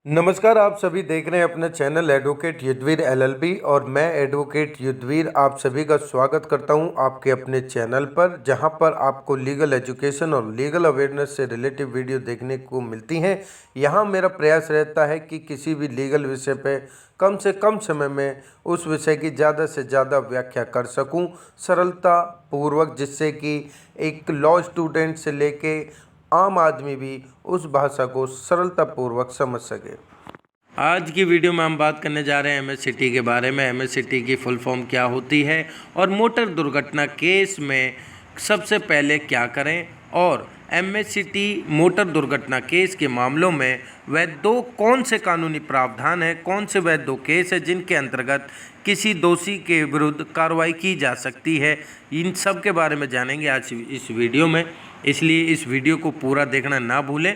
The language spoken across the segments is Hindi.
नमस्कार, आप सभी देख रहे हैं अपना चैनल एडवोकेट युद्धवीर एलएलबी और मैं एडवोकेट युद्धवीर आप सभी का स्वागत करता हूं आपके अपने चैनल पर, जहां पर आपको लीगल एजुकेशन और लीगल अवेयरनेस से रिलेटिव वीडियो देखने को मिलती हैं। यहां मेरा प्रयास रहता है कि किसी भी लीगल विषय पे कम से कम समय में उस विषय की ज़्यादा से ज़्यादा व्याख्या कर सकूं सरलता पूर्वक, जिससे कि एक लॉ स्टूडेंट से लेके आम आदमी भी उस भाषा को सरलतापूर्वक समझ सके। आज की वीडियो में हम बात करने जा रहे हैं एमएससीटी के बारे में। एमएससीटी की फुल फॉर्म क्या होती है और मोटर दुर्घटना केस में सबसे पहले क्या करें, और एमएससीटी मोटर दुर्घटना केस के मामलों में वह दो कौन से कानूनी प्रावधान हैं, कौन से वह दो केस हैं जिनके अंतर्गत किसी दोषी के विरुद्ध कार्रवाई की जा सकती है। इन सब के बारे में जानेंगे आज इस वीडियो में, इसलिए इस वीडियो को पूरा देखना ना भूलें।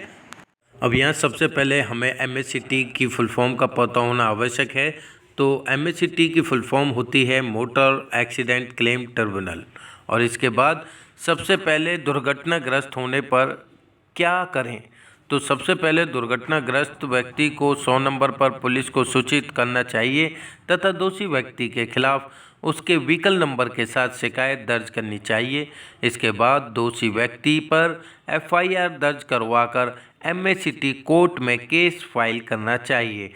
अब यहाँ सबसे पहले हमें एमएससीटी की फुल फॉर्म का पता होना आवश्यक है। तो एमएससीटी की फुल फॉर्म होती है मोटर एक्सीडेंट क्लेम ट्रिब्यूनल। और इसके बाद सबसे पहले दुर्घटनाग्रस्त होने पर क्या करें, तो सबसे पहले दुर्घटनाग्रस्त व्यक्ति को 100 नंबर पर पुलिस को सूचित करना चाहिए तथा दोषी व्यक्ति के खिलाफ उसके व्हीकल नंबर के साथ शिकायत दर्ज करनी चाहिए। इसके बाद दोषी व्यक्ति पर एफआईआर दर्ज करवाकर एमएससीटी कोर्ट में केस फाइल करना चाहिए।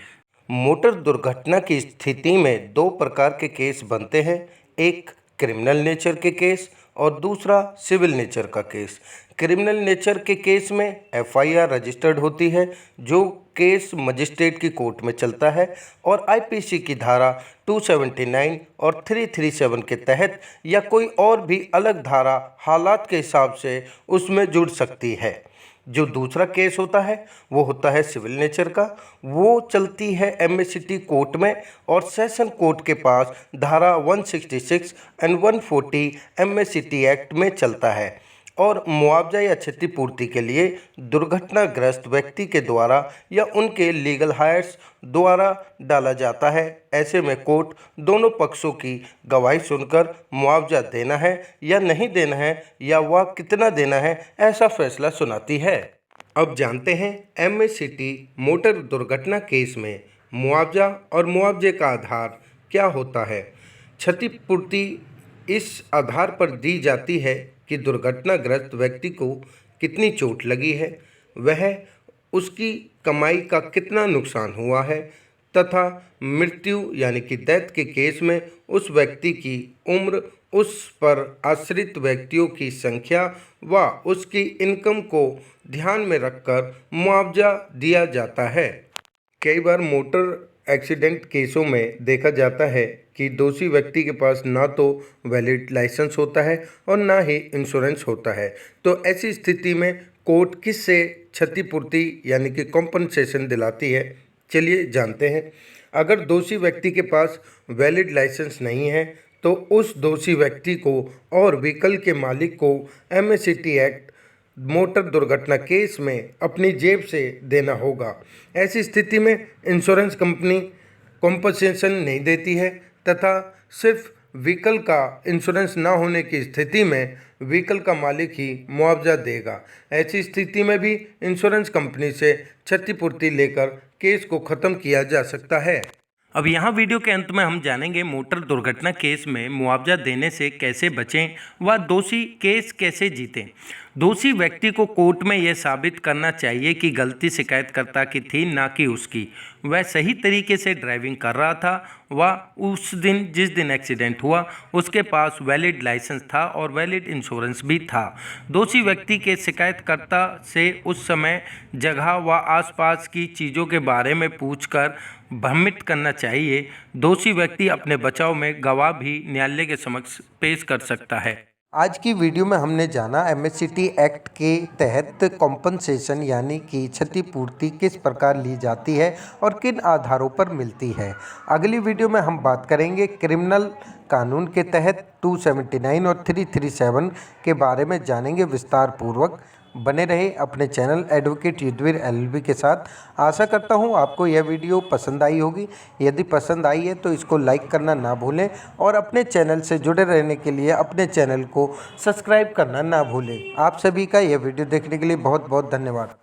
मोटर दुर्घटना की स्थिति में दो प्रकार के केस बनते हैं, एक क्रिमिनल नेचर के केस और दूसरा सिविल नेचर का केस। क्रिमिनल नेचर के केस में एफआईआर रजिस्टर्ड होती है, जो केस मजिस्ट्रेट की कोर्ट में चलता है और आईपीसी की धारा 279 और 337 के तहत या कोई और भी अलग धारा हालात के हिसाब से उसमें जुड़ सकती है। जो दूसरा केस होता है वो होता है सिविल नेचर का, वो चलती है एमएससीटी कोर्ट में और सेशन कोर्ट के पास धारा 166 एंड 140 एमएससीटी एक्ट में चलता है और मुआवजा या क्षतिपूर्ति के लिए दुर्घटनाग्रस्त व्यक्ति के द्वारा या उनके लीगल हायर्स द्वारा डाला जाता है। ऐसे में कोर्ट दोनों पक्षों की गवाही सुनकर मुआवजा देना है या नहीं देना है या वह कितना देना है, ऐसा फैसला सुनाती है। अब जानते हैं एमएससीटी मोटर दुर्घटना केस में मुआवजा और मुआवजे का आधार क्या होता है। क्षतिपूर्ति इस आधार पर दी जाती है कि दुर्घटनाग्रस्त व्यक्ति को कितनी चोट लगी है, वह उसकी कमाई का कितना नुकसान हुआ है तथा मृत्यु यानी कि डेथ के केस में उस व्यक्ति की उम्र, उस पर आश्रित व्यक्तियों की संख्या व उसकी इनकम को ध्यान में रखकर मुआवजा दिया जाता है। कई बार मोटर एक्सीडेंट केसों में देखा जाता है कि दोषी व्यक्ति के पास ना तो वैलिड लाइसेंस होता है और ना ही इंश्योरेंस होता है। तो ऐसी स्थिति में कोर्ट किससे क्षतिपूर्ति यानी कि कॉम्पनसेशन दिलाती है, चलिए जानते हैं। अगर दोषी व्यक्ति के पास वैलिड लाइसेंस नहीं है तो उस दोषी व्यक्ति को और व्हीकल के मालिक को एमएससीटी एक्ट मोटर दुर्घटना केस में अपनी जेब से देना होगा। ऐसी स्थिति में इंश्योरेंस कंपनी कॉम्पनसेशन नहीं देती है तथा सिर्फ व्हीकल का इंश्योरेंस ना होने की स्थिति में व्हीकल का मालिक ही मुआवजा देगा। ऐसी स्थिति में भी इंश्योरेंस कंपनी से क्षतिपूर्ति लेकर केस को ख़त्म किया जा सकता है। अब यहाँ वीडियो के अंत में हम जानेंगे मोटर दुर्घटना केस में मुआवजा देने से कैसे बचें व दोषी केस कैसे जीतें। दोषी व्यक्ति को कोर्ट में यह साबित करना चाहिए कि गलती शिकायतकर्ता की थी, ना कि उसकी। वह सही तरीके से ड्राइविंग कर रहा था व उस दिन जिस दिन एक्सीडेंट हुआ उसके पास वैलिड लाइसेंस था और वैलिड इंश्योरेंस भी था। दोषी व्यक्ति के शिकायतकर्ता से उस समय जगह व आसपास की चीज़ों के बारे में पूछकर भ्रमित करना चाहिए। दोषी व्यक्ति अपने बचाव में गवाह भी न्यायालय के समक्ष पेश कर सकता है। आज की वीडियो में हमने जाना एमएससीटी एक्ट के तहत कॉम्पनसेशन यानी कि क्षतिपूर्ति किस प्रकार ली जाती है और किन आधारों पर मिलती है। अगली वीडियो में हम बात करेंगे क्रिमिनल कानून के तहत 279 और 337 के बारे में जानेंगे विस्तार पूर्वक। बने रहे अपने चैनल एडवोकेट युद्धवीर एलएलबी के साथ। आशा करता हूं आपको यह वीडियो पसंद आई होगी। यदि पसंद आई है तो इसको लाइक करना ना भूलें और अपने चैनल से जुड़े रहने के लिए अपने चैनल को सब्सक्राइब करना ना भूलें। आप सभी का यह वीडियो देखने के लिए बहुत बहुत धन्यवाद।